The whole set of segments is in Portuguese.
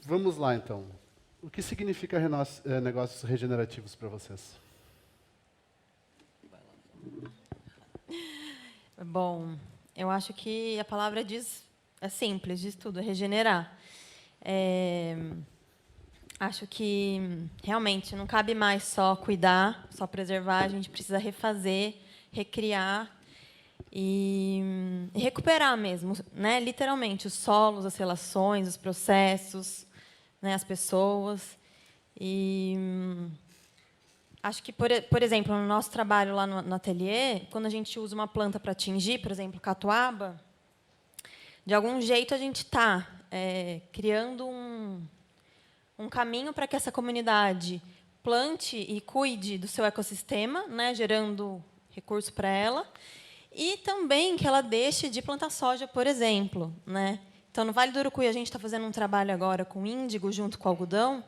Vamos lá, então. O que significa negócios regenerativos para vocês? Bom, eu acho que a palavra é simples, diz tudo, é regenerar. Acho que realmente não cabe mais só cuidar, só preservar, a gente precisa refazer, recriar e recuperar mesmo, né? Literalmente, os solos, as relações, os processos, né? As pessoas. E acho que, por exemplo, no nosso trabalho lá no ateliê, quando a gente usa uma planta para atingir, por exemplo, catuaba, de algum jeito a gente está criando um caminho para que essa comunidade plante e cuide do seu ecossistema, né, gerando recurso para ela, e também que ela deixe de plantar soja, por exemplo, né? Então, no Vale do Urucuí, a gente está fazendo um trabalho agora com índigo junto com algodão,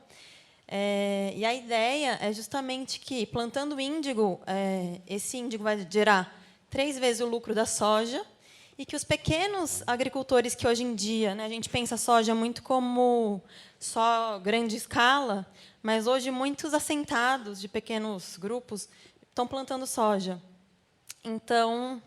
e a ideia é justamente que, plantando índigo, esse índigo vai gerar 3 vezes o lucro da soja, e que os pequenos agricultores que, hoje em dia, né, a gente pensa a soja muito como só grande escala, mas hoje muitos assentados de pequenos grupos estão plantando soja. Então,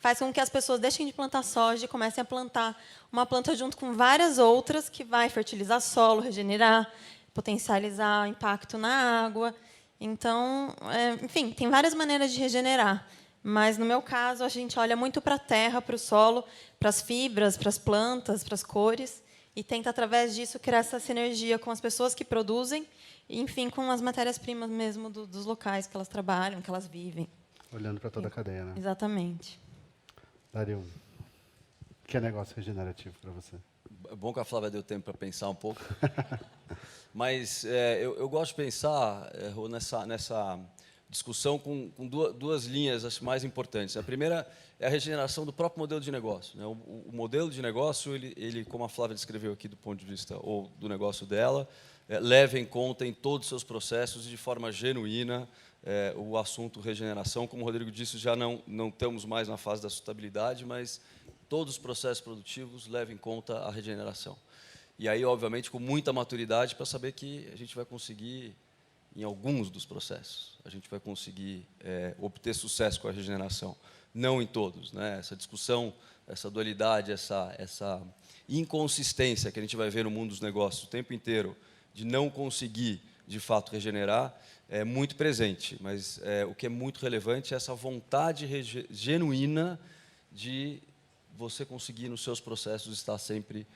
faz com que as pessoas deixem de plantar soja e comecem a plantar uma planta junto com várias outras que vai fertilizar solo, regenerar, potencializar o impacto na água. Então, enfim, tem várias maneiras de regenerar. Mas, no meu caso, a gente olha muito para a terra, para o solo, para as fibras, para as plantas, para as cores, e tenta, através disso, criar essa sinergia com as pessoas que produzem e, enfim, com as matérias-primas mesmo dos locais que elas trabalham, que elas vivem. Olhando para toda a cadeia, né? Exatamente. Dario, o que é negócio regenerativo para você? É bom que a Flávia deu tempo para pensar um pouco. Mas eu gosto de pensar nessa discussão com duas linhas acho, mais importantes. A primeira é a regeneração do próprio modelo de negócio. Né? O modelo de negócio, ele, como a Flávia descreveu aqui do ponto de vista ou do negócio dela, leva em conta em todos os seus processos e de forma genuína o assunto regeneração. Como o Rodrigo disse, já não estamos mais na fase da sustentabilidade, mas todos os processos produtivos levam em conta a regeneração. E aí, obviamente, com muita maturidade para saber que a gente vai conseguir, em alguns dos processos, a gente vai conseguir obter sucesso com a regeneração. Não em todos. Né? Essa discussão, essa dualidade, essa inconsistência que a gente vai ver no mundo dos negócios o tempo inteiro, de não conseguir, de fato, regenerar, é muito presente. Mas o que é muito relevante é essa vontade genuína de você conseguir, nos seus processos, estar sempre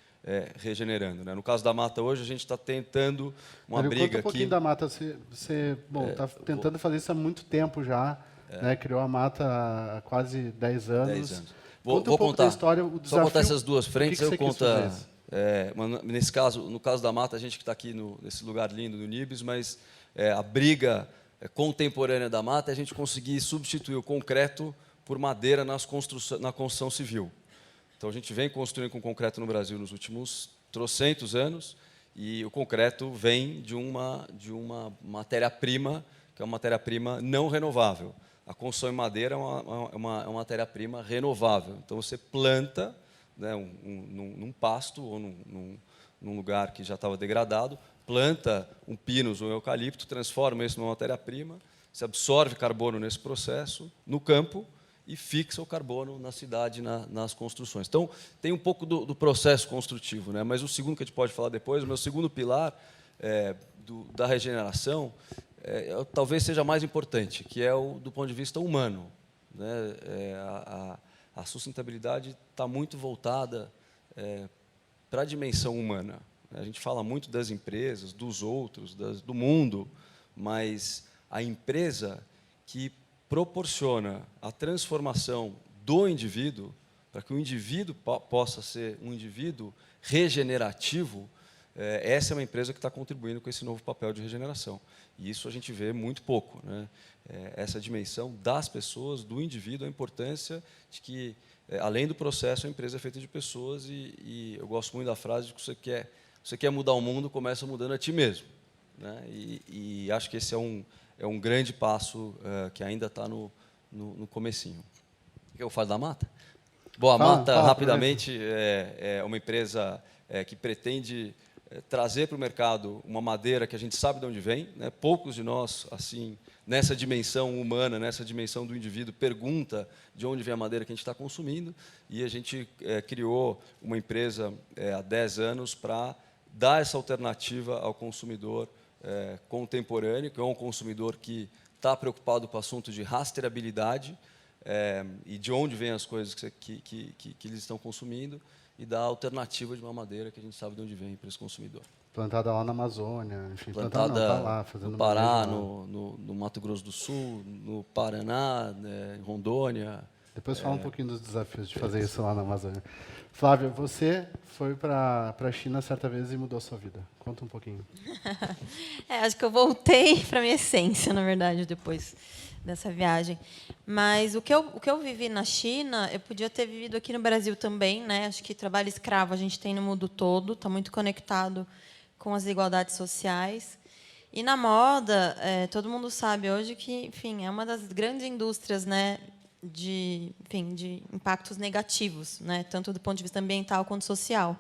regenerando. Né? No caso da mata, hoje, a gente está tentando uma briga conta um pouquinho aqui. da mata. Você está tentando fazer isso há muito tempo já. Né? Criou a mata há quase 10 anos. 10 anos. Conta um Vou pouco contar. da história, o desafio. Só contar essas duas frentes, eu conto. Nesse caso, no caso da mata, a gente que está aqui nesse lugar lindo do Nibis, mas a briga contemporânea da mata é a gente conseguir substituir o concreto por madeira na construção civil. Então, a gente vem construindo com concreto no Brasil nos últimos trocentos anos, e o concreto vem de uma matéria-prima, que é uma matéria-prima não renovável. A construção em madeira é uma matéria-prima renovável. Então, você planta, né, num pasto ou num lugar que já estava degradado, planta um pinus ou um eucalipto, transforma isso numa matéria-prima, se absorve carbono nesse processo, no campo, e fixa o carbono na cidade, nas construções. Então, tem um pouco do processo construtivo. Né? Mas o segundo que a gente pode falar depois, o meu segundo pilar da regeneração, talvez seja mais importante, que é o do ponto de vista humano. Né? A sustentabilidade está muito voltada para a dimensão humana. A gente fala muito das empresas, dos outros, do mundo, mas a empresa que proporciona a transformação do indivíduo, para que o indivíduo possa ser um indivíduo regenerativo, essa é uma empresa que está contribuindo com esse novo papel de regeneração. E isso a gente vê muito pouco. Né? Essa dimensão das pessoas, do indivíduo, a importância de que, além do processo, a empresa é feita de pessoas, e eu gosto muito da frase de que você quer mudar o mundo, começa mudando a ti mesmo. Né? E acho que esse é é um grande passo que ainda está no comecinho. Eu falo da Mata? Bom, a Mata, rapidamente, é uma empresa que pretende trazer para o mercado uma madeira que a gente sabe de onde vem, né? Poucos de nós, assim, nessa dimensão humana, nessa dimensão do indivíduo, pergunta de onde vem a madeira que a gente está consumindo, e a gente criou uma empresa há 10 anos para dar essa alternativa ao consumidor contemporâneo, que é um consumidor que está preocupado com o assunto de rastreabilidade e de onde vêm as coisas que eles estão consumindo, e dar a alternativa de uma madeira que a gente sabe de onde vem para esse consumidor. Plantada lá na Amazônia, enfim, plantada tá lá, fazendo no Pará, no Mato Grosso do Sul, no Paraná, né, em Rondônia. Depois fala um pouquinho dos desafios de fazer isso lá na Amazônia. Flávia, você foi para a China certa vez e mudou a sua vida. Conta um pouquinho. Acho que eu voltei para minha essência, na verdade, depois dessa viagem. Mas o que eu vivi na China, eu podia ter vivido aqui no Brasil também, né? Acho que trabalho escravo a gente tem no mundo todo, está muito conectado com as desigualdades sociais. E na moda, todo mundo sabe hoje que, enfim, é uma das grandes indústrias, né, de impactos negativos, né, tanto do ponto de vista ambiental quanto social.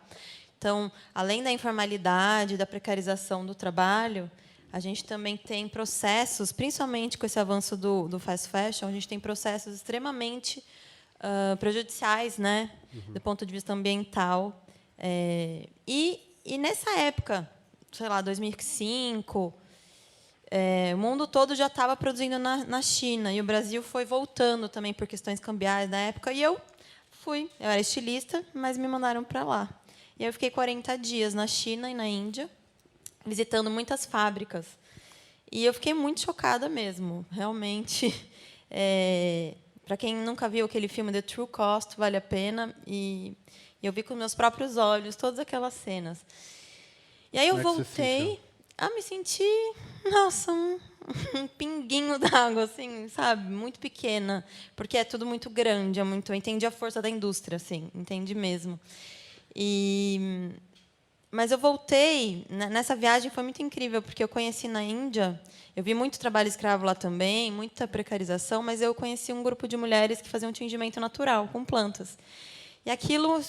Então, além da informalidade, da precarização do trabalho, a gente também tem processos, principalmente com esse avanço do fast fashion, a gente tem processos extremamente prejudiciais, né, do ponto de vista ambiental. E nessa época, sei lá, 2005, o mundo todo já estava produzindo na China, e o Brasil foi voltando também por questões cambiais na época, e eu era estilista, mas me mandaram para lá. E eu fiquei 40 dias na China e na Índia, visitando muitas fábricas. E eu fiquei muito chocada mesmo, realmente. Para quem nunca viu aquele filme The True Cost, vale a pena. E eu vi com meus próprios olhos todas aquelas cenas. E aí eu voltei a me sentir, nossa, um pinguinho d'água, assim, sabe, muito pequena, porque é tudo muito grande, eu entendi a força da indústria, assim, entendi mesmo. Mas eu voltei, nessa viagem foi muito incrível, porque eu conheci na Índia, eu vi muito trabalho escravo lá também, muita precarização, mas eu conheci um grupo de mulheres que faziam tingimento natural, com plantas. E aquilo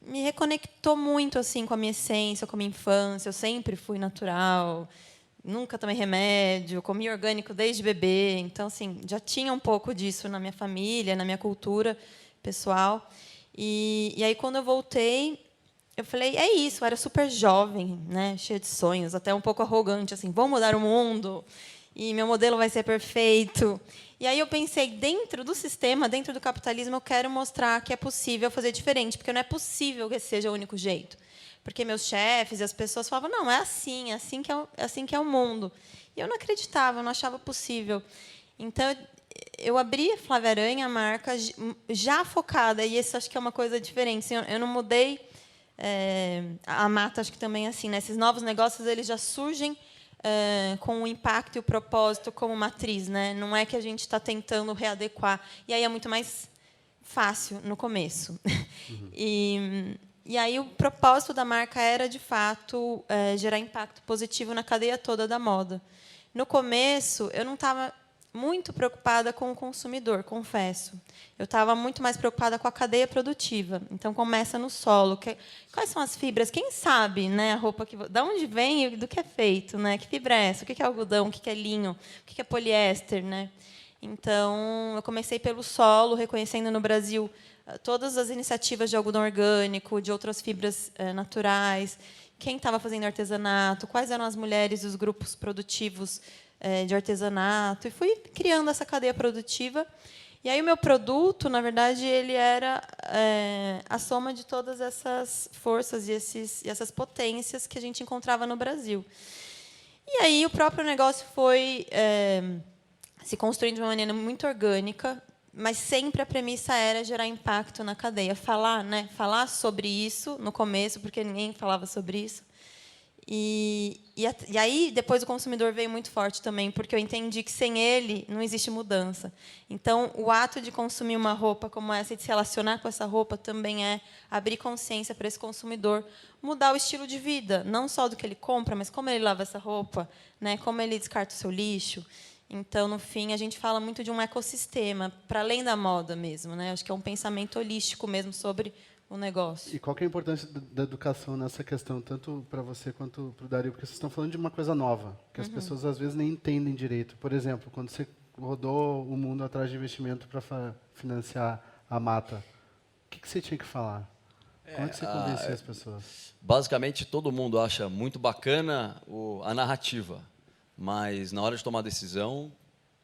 me reconectou muito assim com a minha essência, com a minha infância. Eu sempre fui natural, nunca tomei remédio, comi orgânico desde bebê. Então, assim, já tinha um pouco disso na minha família, na minha cultura pessoal. E aí, quando eu voltei, eu falei, é isso, eu era super jovem, né, cheia de sonhos, até um pouco arrogante, assim, vou mudar o mundo, e meu modelo vai ser perfeito. E aí eu pensei, dentro do sistema, dentro do capitalismo, eu quero mostrar que é possível fazer diferente, porque não é possível que esse seja o único jeito. Porque meus chefes e as pessoas falavam, não, é assim que é o mundo. E eu não acreditava, eu não achava possível. Então, eu abri a Flávia Aranha, a marca, já focada, e isso acho que é uma coisa diferente. Assim, eu não mudei. A Mata, acho que também é assim, né? Esses novos negócios eles já surgem com o impacto e o propósito como matriz, né? Não é que a gente está tentando readequar. E aí é muito mais fácil no começo. Uhum. E aí o propósito da marca era, de fato, gerar impacto positivo na cadeia toda da moda. No começo, eu não estava muito preocupada com o consumidor, confesso. Eu estava muito mais preocupada com a cadeia produtiva. Então, começa no solo. Quais são as fibras? Quem sabe, né, a roupa da onde vem e do que é feito, né? Que fibra é essa? O que é algodão? O que é linho? O que é poliéster, né? Então, eu comecei pelo solo, reconhecendo no Brasil todas as iniciativas de algodão orgânico, de outras fibras naturais, quem estava fazendo artesanato, quais eram as mulheres e os grupos produtivos de artesanato, e fui criando essa cadeia produtiva. E aí o meu produto, na verdade, ele era a soma de todas essas forças e essas potências que a gente encontrava no Brasil. E aí o próprio negócio foi se construindo de uma maneira muito orgânica, mas sempre a premissa era gerar impacto na cadeia, falar sobre isso no começo, porque ninguém falava sobre isso. E aí, depois, o consumidor veio muito forte também, porque eu entendi que, sem ele, não existe mudança. Então, o ato de consumir uma roupa como essa e de se relacionar com essa roupa também é abrir consciência para esse consumidor mudar o estilo de vida, não só do que ele compra, mas como ele lava essa roupa, né, como ele descarta o seu lixo. Então, no fim, a gente fala muito de um ecossistema, para além da moda mesmo, né? Acho que é um pensamento holístico mesmo sobre o negócio. E qual que é a importância da educação nessa questão, tanto para você quanto para o Dario? Porque vocês estão falando de uma coisa nova, que as pessoas às vezes nem entendem direito. Por exemplo, quando você rodou o mundo atrás de investimento para financiar a Mata, o que você tinha que falar? Como é que você convencia as pessoas? Basicamente, todo mundo acha muito bacana a narrativa, mas na hora de tomar decisão,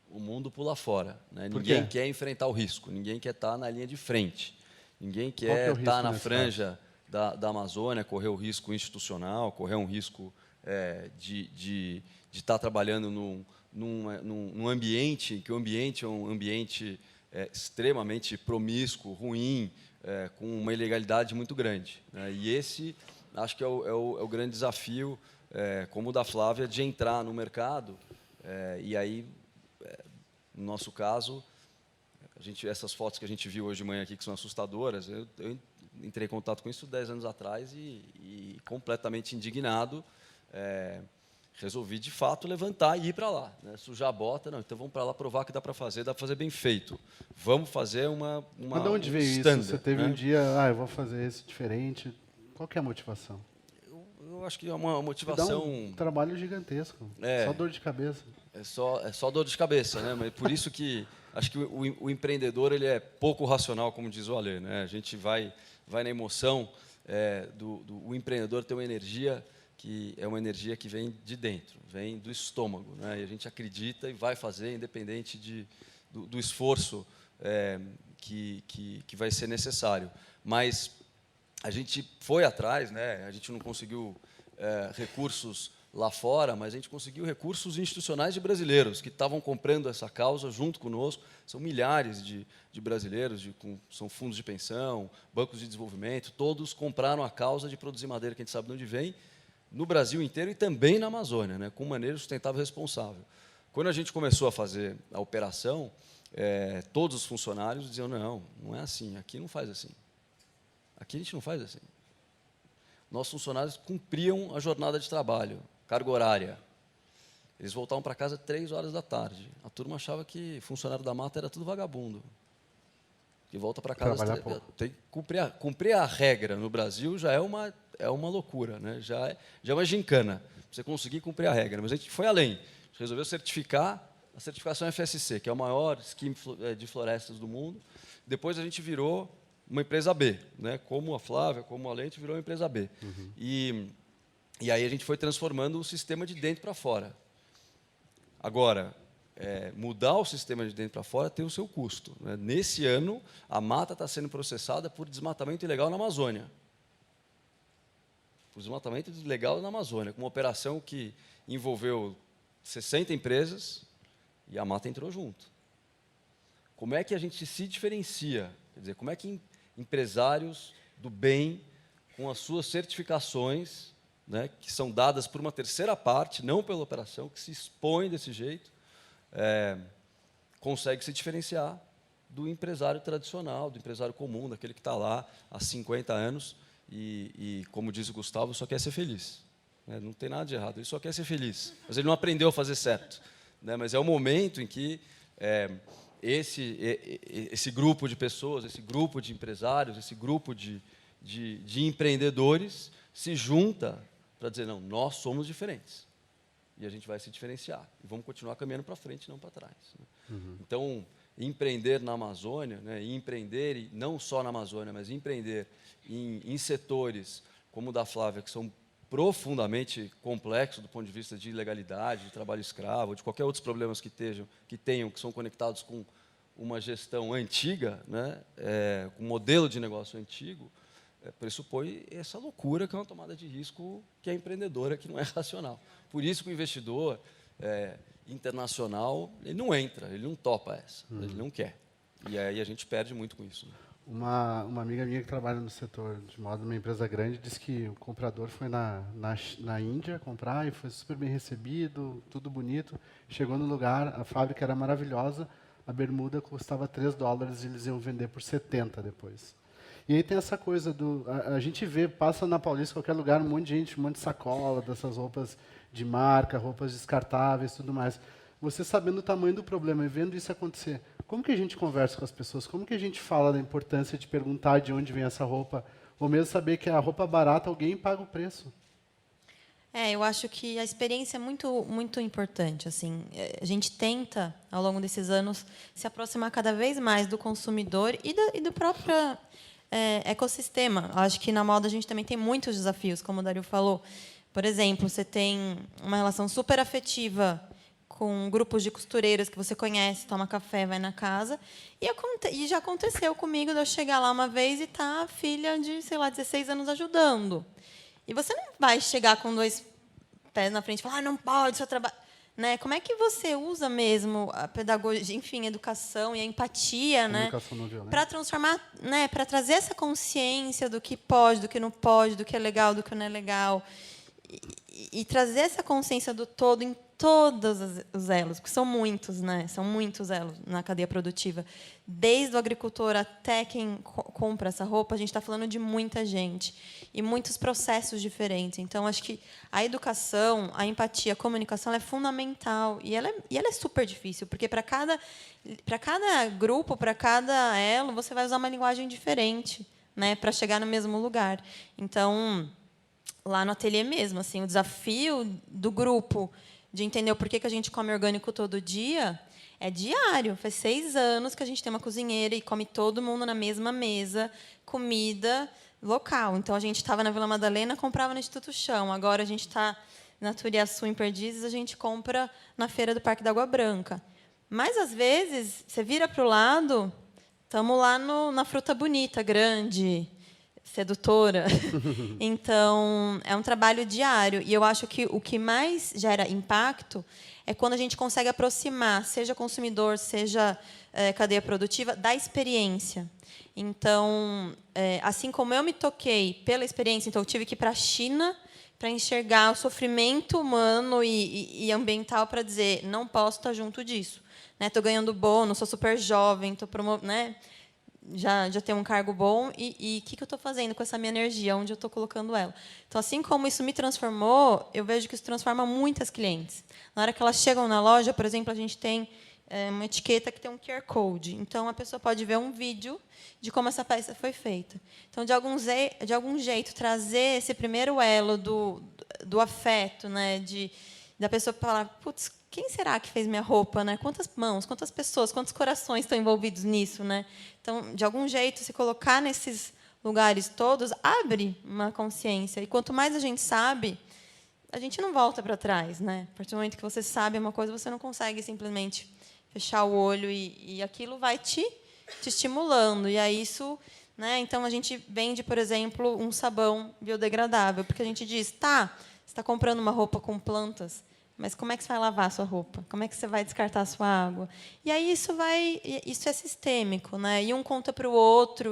o mundo pula fora. Né? Por Ninguém quê? quer enfrentar o risco, ninguém quer estar na linha de frente, ninguém Qual que é quer o estar risco na nesse franja da Amazônia, correr o risco institucional, correr um risco de estar trabalhando num ambiente, que o ambiente é um ambiente extremamente promíscuo, ruim, com uma ilegalidade muito grande. Né? E esse, acho que é o grande desafio, como o da Flávia, de entrar no mercado. E aí, no nosso caso, essas fotos que a gente viu hoje de manhã aqui, que são assustadoras, eu entrei em contato com isso 10 anos atrás e completamente indignado, resolvi, de fato, levantar e ir para lá. Né? Sujar a bota, não, então vamos para lá provar que dá para fazer bem feito. Vamos fazer Mas de onde veio standard, isso? Você teve né? um dia, eu vou fazer isso diferente. Qual que é a motivação? Eu acho que é uma Dá motivação... um trabalho gigantesco. Só dor de cabeça. É só dor de cabeça, né? Mas por isso que acho que o empreendedor ele é pouco racional, como diz o Alê, né? A gente vai na emoção. O empreendedor tem uma energia que é uma energia que vem de dentro, vem do estômago, né? E a gente acredita e vai fazer, independente do esforço que vai ser necessário. Mas a gente foi atrás, né? A gente não conseguiu recursos lá fora, mas a gente conseguiu recursos institucionais de brasileiros que estavam comprando essa causa junto conosco. São milhares de brasileiros, são fundos de pensão, bancos de desenvolvimento, todos compraram a causa de produzir madeira, que a gente sabe de onde vem, no Brasil inteiro e também na Amazônia, né, com maneira sustentável e responsável. Quando a gente começou a fazer a operação, todos os funcionários diziam, não é assim, aqui não faz assim. Aqui a gente não faz assim. Nossos funcionários cumpriam a jornada de trabalho, carga horária. Eles voltavam para casa 3 horas da tarde. A turma achava que funcionário da Mata era tudo vagabundo. Que volta para casa... Trabalhar pouco. Tem que cumprir a regra no Brasil já é uma loucura, né? Já é uma gincana, você conseguir cumprir a regra. Mas a gente foi além. A gente resolveu certificar a certificação FSC, que é o maior esquema de florestas do mundo. Depois a gente virou uma empresa B, né? Como a Flávia, como a Alê, a gente virou uma empresa B. Uhum. E aí a gente foi transformando o sistema de dentro para fora. Agora, mudar o sistema de dentro para fora tem o seu custo. Né? Nesse ano, a mata está sendo processada por desmatamento ilegal na Amazônia. Por desmatamento ilegal na Amazônia, com uma operação que envolveu 60 empresas e a mata entrou junto. Como é que a gente se diferencia? Quer dizer, como é que empresários do bem, com as suas certificações, né, que são dadas por uma terceira parte, não pela operação, que se expõe desse jeito, consegue se diferenciar do empresário tradicional, do empresário comum, daquele que está lá há 50 anos e, como diz o Gustavo, só quer ser feliz. Né? Não tem nada de errado, ele só quer ser feliz, mas ele não aprendeu a fazer certo. Né? Mas é o momento em que esse grupo de pessoas, esse grupo de empresários, esse grupo de empreendedores se junta para dizer, não, nós somos diferentes. E a gente vai se diferenciar. E vamos continuar caminhando para frente, não para trás. Né? Uhum. Então, empreender na Amazônia, né, e empreender, e não só na Amazônia, mas empreender em setores como o da Flávia, que são profundamente complexos do ponto de vista de ilegalidade, de trabalho escravo, de qualquer outros problemas que tenham, que são conectados com uma gestão antiga, né, com um modelo de negócio antigo, pressupõe essa loucura que é uma tomada de risco que é empreendedora, que não é racional. Por isso que o investidor internacional ele não entra, ele não topa essa, ele não quer. E aí a gente perde muito com isso. Né? Uma amiga minha que trabalha no setor de moda, numa empresa grande, disse que o comprador foi na Índia comprar e foi super bem recebido, tudo bonito. Chegou no lugar, a fábrica era maravilhosa, a bermuda custava $3 e eles iam vender por 70 depois. E aí tem essa coisa a gente vê, passa na Paulista, qualquer lugar, um monte de gente, um monte de sacola, dessas roupas de marca, roupas descartáveis, tudo mais. você sabendo o tamanho do problema e vendo isso acontecer, como que a gente conversa com as pessoas? Como que a gente fala da importância de perguntar de onde vem essa roupa? Ou mesmo saber que a roupa barata, alguém paga o preço. Eu acho que a experiência é muito importante. Assim, a gente tenta, ao longo desses anos, se aproximar cada vez mais do consumidor e do próprio ecossistema. Acho que na moda a gente também tem muitos desafios, como o Dario falou. Por exemplo, você tem uma relação super afetiva com grupos de costureiras que você conhece, toma café, vai na casa. E já aconteceu comigo de eu chegar lá uma vez e estar a filha de, 16 anos ajudando. E você não vai chegar com 2 pés na frente e falar, não pode, seu trabalho. Né? Como é que você usa mesmo a pedagogia, enfim, a educação e a empatia, né, para transformar, né, para trazer essa consciência do que pode, do que não pode, do que é legal, do que não é legal, e trazer essa consciência do todo em todos os elos, porque são muitos, né? São muitos elos na cadeia produtiva. Desde o agricultor até quem compra essa roupa, a gente está falando de muita gente e muitos processos diferentes. Então, acho que a educação, a empatia, a comunicação ela é fundamental e ela é super difícil, porque para cada grupo, para cada elo, você vai usar uma linguagem diferente, né, para chegar no mesmo lugar. Então, lá no ateliê mesmo, assim, o desafio do grupo de entender o porquê que a gente come orgânico todo dia é diário. Faz 6 anos que a gente tem uma cozinheira e come todo mundo na mesma mesa, comida local. Então, a gente estava na Vila Madalena, comprava no Instituto Chão. Agora, a gente está na Turiaçu, em Perdizes, a gente compra na Feira do Parque da Água Branca. Mas, às vezes, você vira para o lado, estamos lá na Fruta Bonita, grande, sedutora. Então, é um trabalho diário. E eu acho que o que mais gera impacto é quando a gente consegue aproximar, seja consumidor, seja cadeia produtiva, da experiência. Então, assim como eu me toquei pela experiência, então eu tive que ir para a China para enxergar o sofrimento humano e ambiental para dizer, não posso estar junto disso. Estou ganhando bônus, sou super jovem, estou promovendo... Já tenho um cargo bom e o que eu estou fazendo com essa minha energia, onde eu estou colocando ela. Então, assim como isso me transformou, eu vejo que isso transforma muitas clientes. Na hora que elas chegam na loja, por exemplo, a gente tem uma etiqueta que tem um QR Code. Então, a pessoa pode ver um vídeo de como essa peça foi feita. Então, de algum jeito, trazer esse primeiro elo do afeto, né, da pessoa falar, putz, quem será que fez minha roupa, né? Quantas mãos, quantas pessoas, quantos corações estão envolvidos nisso, né? Então, de algum jeito, se colocar nesses lugares todos, abre uma consciência. E quanto mais a gente sabe, a gente não volta para trás, né? A partir do momento que você sabe uma coisa, você não consegue simplesmente fechar o olho e aquilo vai te estimulando. E aí isso, né? Então, a gente vende, por exemplo, um sabão biodegradável, porque a gente diz, tá, você está comprando uma roupa com plantas, mas como é que você vai lavar a sua roupa? Como é que você vai descartar a sua água? E aí isso é sistêmico, né? E um conta para o outro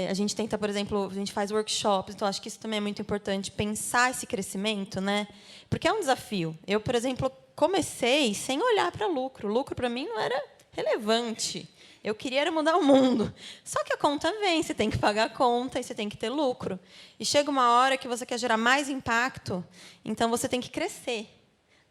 a gente tenta, por exemplo, a gente faz workshops, então acho que isso também é muito importante, pensar esse crescimento, né? Porque é um desafio. Eu, por exemplo, comecei sem olhar para lucro. Lucro para mim não era relevante. Eu queria era mudar o mundo. Só que a conta vem, você tem que pagar a conta e você tem que ter lucro. E chega uma hora que você quer gerar mais impacto, então você tem que crescer,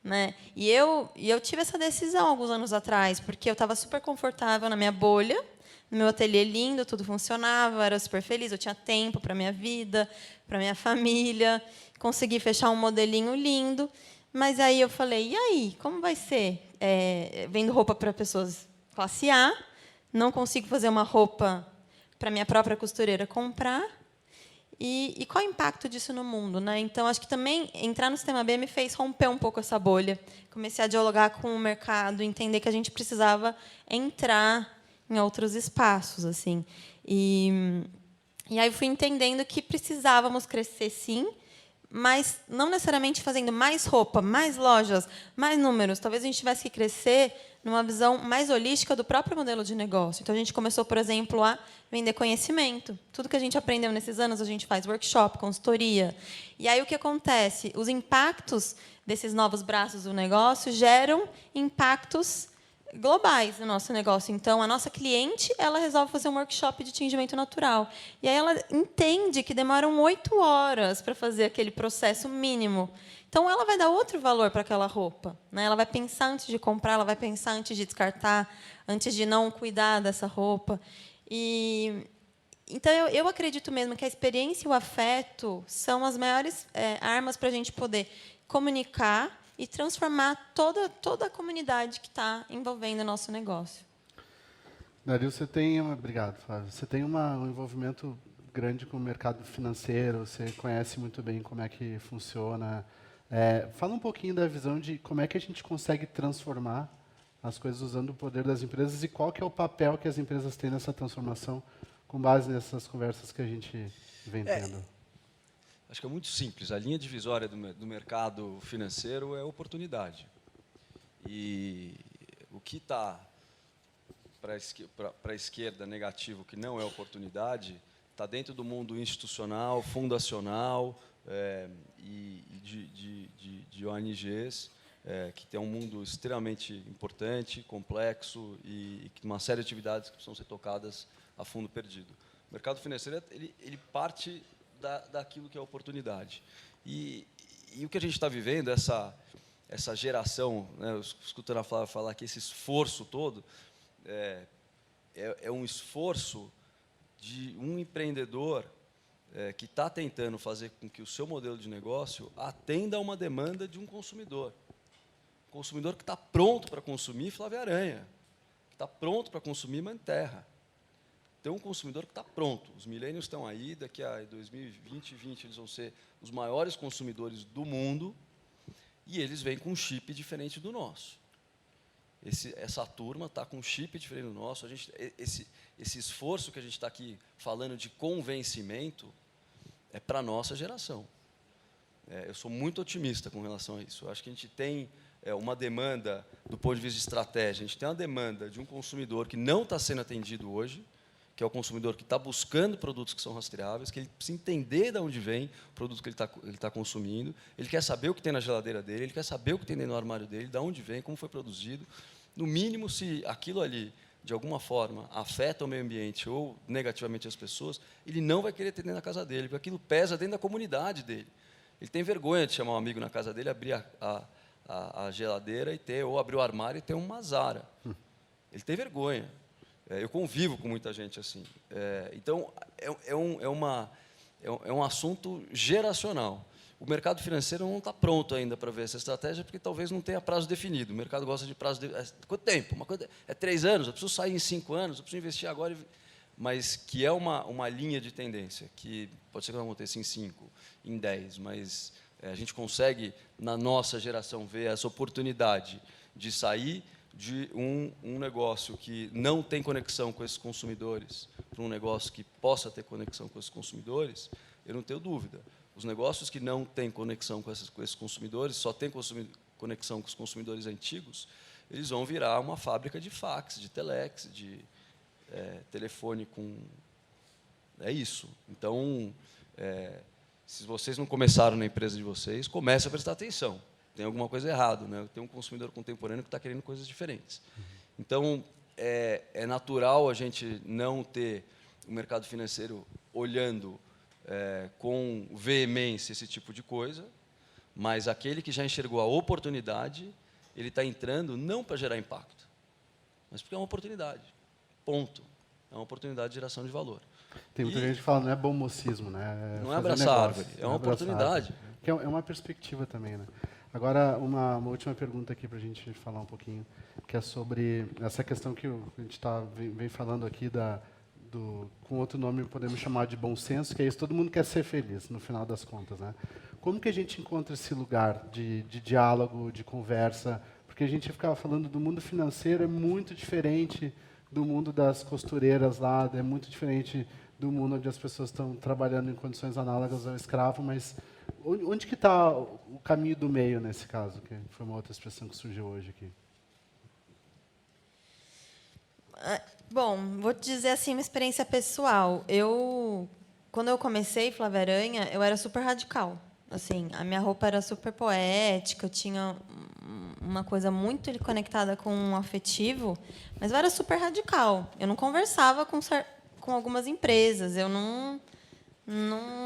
né? E eu tive essa decisão alguns anos atrás, porque eu estava super confortável na minha bolha, no meu ateliê lindo, tudo funcionava, eu era super feliz, eu tinha tempo para a minha vida, para a minha família, consegui fechar um modelinho lindo. Mas aí eu falei, e aí, como vai ser? Vendo roupa para pessoas classe A, não consigo fazer uma roupa para minha própria costureira comprar. E qual é o impacto disso no mundo, né? Então, acho que também entrar no Sistema B me fez romper um pouco essa bolha. Comecei a dialogar com o mercado, entender que a gente precisava entrar em outros espaços, assim. E aí fui entendendo que precisávamos crescer, sim, mas não necessariamente fazendo mais roupa, mais lojas, mais números. Talvez a gente tivesse que crescer numa visão mais holística do próprio modelo de negócio. Então, a gente começou, por exemplo, a vender conhecimento. Tudo que a gente aprendeu nesses anos, a gente faz workshop, consultoria. E aí, o que acontece? Os impactos desses novos braços do negócio geram impactos globais no nosso negócio. Então, a nossa cliente, ela resolve fazer um workshop de tingimento natural. E aí ela entende que demoram 8 horas para fazer aquele processo mínimo. Então, ela vai dar outro valor para aquela roupa, né? Ela vai pensar antes de comprar, ela vai pensar antes de descartar, antes de não cuidar dessa roupa. Então, eu acredito mesmo que a experiência e o afeto são as maiores armas para a gente poder comunicar e transformar toda a comunidade que está envolvendo o nosso negócio. Dario, obrigado, Flávio. Você tem um envolvimento grande com o mercado financeiro, você conhece muito bem como é que funciona. Fala um pouquinho da visão de como é que a gente consegue transformar as coisas usando o poder das empresas e qual que é o papel que as empresas têm nessa transformação com base nessas conversas que a gente vem tendo. Acho que é muito simples. A linha divisória do mercado financeiro é oportunidade. E o que está para a esquerda negativo, que não é oportunidade, está dentro do mundo institucional, fundacional e de ONGs, que tem um mundo extremamente importante, complexo e uma série de atividades que precisam ser tocadas a fundo perdido. O mercado financeiro ele parte daquilo que é oportunidade. E o que a gente está vivendo, essa geração, né, escutando a Flávia falar que esse esforço todo é um esforço de um empreendedor que está tentando fazer com que o seu modelo de negócio atenda a uma demanda de um consumidor. Um consumidor que está pronto para consumir Flávia Aranha, que está pronto para consumir Manterra. Tem um consumidor que está pronto. Os millennials estão aí, daqui a 2020 eles vão ser os maiores consumidores do mundo e eles vêm com um chip diferente do nosso. Essa turma está com um chip diferente do nosso. Esse esforço que a gente está aqui falando de convencimento é para a nossa geração. Eu sou muito otimista com relação a isso. Eu acho que a gente tem uma demanda, do ponto de vista de estratégia, a gente tem uma demanda de um consumidor que não está sendo atendido hoje, que é o consumidor que está buscando produtos que são rastreáveis, que ele precisa entender de onde vem o produto que ele está consumindo, ele quer saber o que tem na geladeira dele, ele quer saber o que tem dentro do armário dele, de onde vem, como foi produzido. No mínimo, se aquilo ali, de alguma forma, afeta o meio ambiente ou negativamente as pessoas, ele não vai querer ter dentro da casa dele, porque aquilo pesa dentro da comunidade dele. Ele tem vergonha de chamar um amigo na casa dele, abrir a geladeira ou abrir o armário e ter uma Zara. Ele tem vergonha. Eu convivo com muita gente assim. Então, é um assunto geracional. O mercado financeiro não está pronto ainda para ver essa estratégia, porque talvez não tenha prazo definido. O mercado gosta de prazo definido. Quanto tempo? 3 anos? Eu preciso sair em 5 anos? Eu preciso investir agora? Mas que é uma linha de tendência, que pode ser que não aconteça em 5, em 10, mas a gente consegue, na nossa geração, ver essa oportunidade de sair de um negócio que não tem conexão com esses consumidores para um negócio que possa ter conexão com esses consumidores. Eu não tenho dúvida. Os negócios que não têm conexão com esses consumidores, só têm conexão com os consumidores antigos, eles vão virar uma fábrica de fax, de telex, de telefone com... É isso. Então, se vocês não começaram na empresa de vocês, comece a prestar atenção. Tem alguma coisa errada, né? Tem um consumidor contemporâneo que está querendo coisas diferentes. Então, é natural a gente não ter o mercado financeiro olhando com veemência esse tipo de coisa, mas aquele que já enxergou a oportunidade, ele está entrando não para gerar impacto, mas porque é uma oportunidade. Ponto. É uma oportunidade de geração de valor. Tem muita gente que fala, não é bom mocismo, né? Não é abraçar árvore, é uma oportunidade. Que é uma perspectiva também, né? Agora, uma última pergunta aqui para a gente falar um pouquinho, que é sobre essa questão que a gente vem falando aqui com outro nome podemos chamar de bom senso, que é isso, todo mundo quer ser feliz, no final das contas, né? Como que a gente encontra esse lugar de diálogo, de conversa? Porque a gente ficava falando do mundo financeiro, é muito diferente do mundo das costureiras lá, é muito diferente do mundo onde as pessoas estão trabalhando em condições análogas ao escravo, mas onde que está o caminho do meio nesse caso, que foi uma outra expressão que surgiu hoje aqui? Bom, vou te dizer assim, uma experiência pessoal. Quando eu comecei Flávia Aranha, eu era super radical. Assim, a minha roupa era super poética, eu tinha uma coisa muito conectada com um afetivo, mas eu era super radical. Eu não conversava com algumas empresas, eu não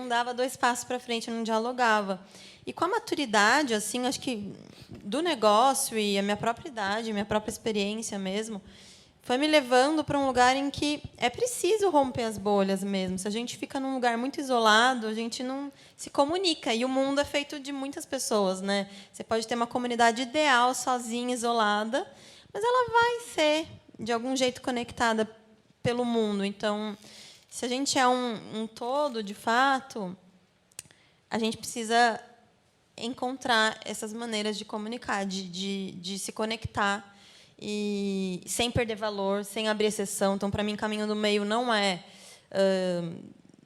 dava 2 passos para frente, eu não dialogava. E com a maturidade, assim, acho que do negócio e a minha própria idade, minha própria experiência mesmo, foi me levando para um lugar em que é preciso romper as bolhas mesmo. Se a gente fica num lugar muito isolado, a gente não se comunica. E o mundo é feito de muitas pessoas, né? Você pode ter uma comunidade ideal, sozinha, isolada, mas ela vai ser, de algum jeito, conectada pelo mundo. Então, se a gente é um todo, de fato, a gente precisa encontrar essas maneiras de comunicar, de se conectar, e sem perder valor, sem abrir exceção. Então, para mim, caminho do meio não é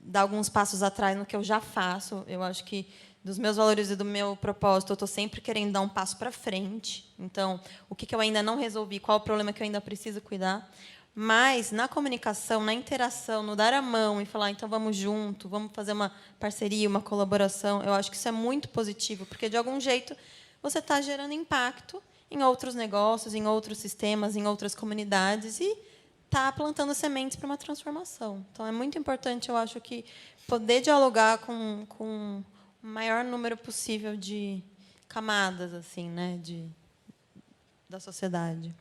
dar alguns passos atrás no que eu já faço. Eu acho que, dos meus valores e do meu propósito, eu estou sempre querendo dar um passo para frente. Então, o que eu ainda não resolvi, qual o problema que eu ainda preciso cuidar. Mas, na comunicação, na interação, no dar a mão e falar, então, vamos junto, vamos fazer uma parceria, uma colaboração, eu acho que isso é muito positivo, porque, de algum jeito, você está gerando impacto em outros negócios, em outros sistemas, em outras comunidades, e está plantando sementes para uma transformação. Então, é muito importante, eu acho, que poder dialogar com o maior número possível de camadas, assim, né, da sociedade.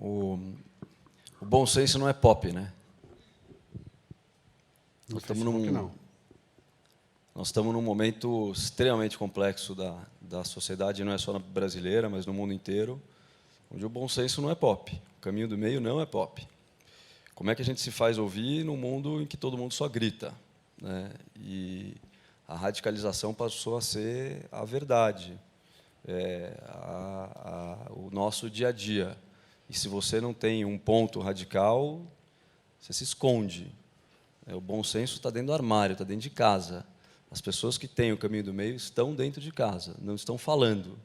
O bom senso não é pop, né? Nós estamos num momento extremamente complexo da sociedade, não é só na brasileira, mas no mundo inteiro, onde o bom senso não é pop. O caminho do meio não é pop. Como é que a gente se faz ouvir num mundo em que todo mundo só grita, né? E a radicalização passou a ser a verdade, o nosso dia a dia. E se você não tem um ponto radical, você se esconde. O bom senso está dentro do armário, está dentro de casa. As pessoas que têm o caminho do meio estão dentro de casa, não estão falando.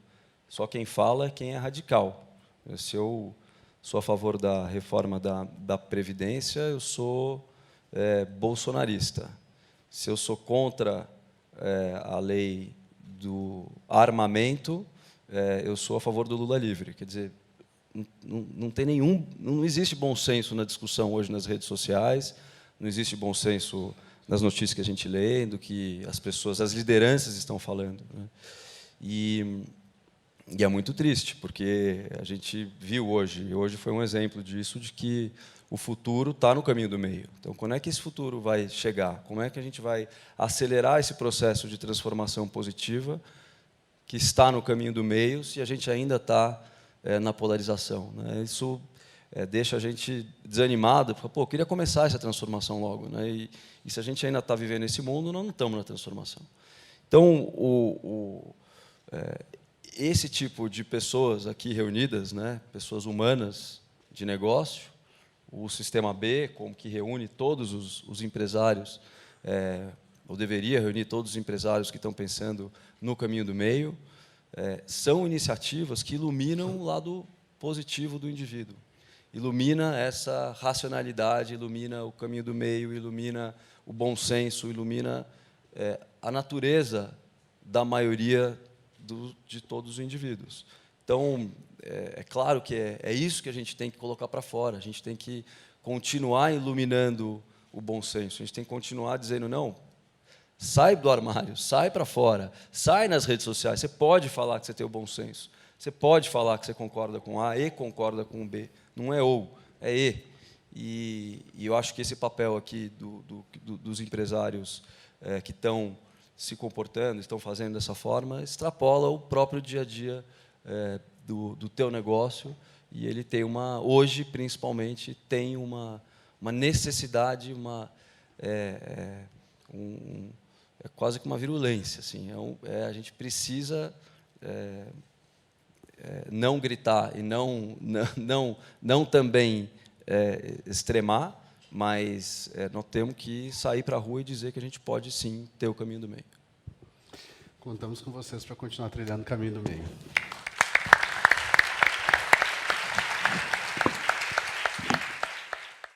Só quem fala é quem é radical. Se eu sou a favor da reforma da Previdência, eu sou bolsonarista. Se eu sou contra a lei do armamento, eu sou a favor do Lula livre. Quer dizer, não existe bom senso na discussão hoje nas redes sociais, não existe bom senso nas notícias que a gente lê, do que as pessoas, as lideranças estão falando, né? E é muito triste, porque a gente viu hoje foi um exemplo disso, de que o futuro está no caminho do meio. Então, quando é que esse futuro vai chegar? Como é que a gente vai acelerar esse processo de transformação positiva que está no caminho do meio, se a gente ainda está na polarização, né? Isso deixa a gente desanimado, porque, pô, eu queria começar essa transformação logo, né? E se a gente ainda está vivendo esse mundo, nós não estamos na transformação. Então, esse tipo de pessoas aqui reunidas, né, pessoas humanas de negócio, o Sistema B, como que reúne todos os empresários, ou deveria reunir todos os empresários que estão pensando no caminho do meio, são iniciativas que iluminam o lado positivo do indivíduo. Ilumina essa racionalidade, ilumina o caminho do meio, ilumina o bom senso, ilumina a natureza da maioria de todos os indivíduos. Então, é claro que é isso que a gente tem que colocar para fora. A gente tem que continuar iluminando o bom senso. A gente tem que continuar dizendo, não, sai do armário, sai para fora, sai nas redes sociais. Você pode falar que você tem o bom senso. Você pode falar que você concorda com A e concorda com B. Não é ou, é E. E eu acho que esse papel aqui dos empresários que estão se comportando, estão fazendo dessa forma, extrapola o próprio dia a dia do teu negócio. E ele tem hoje, principalmente, tem uma necessidade, quase que uma virulência. Assim, a gente precisa não gritar e não também extremar, mas nós temos que sair para a rua e dizer que a gente pode, sim, ter o caminho do meio. Contamos com vocês para continuar trilhando o caminho do meio.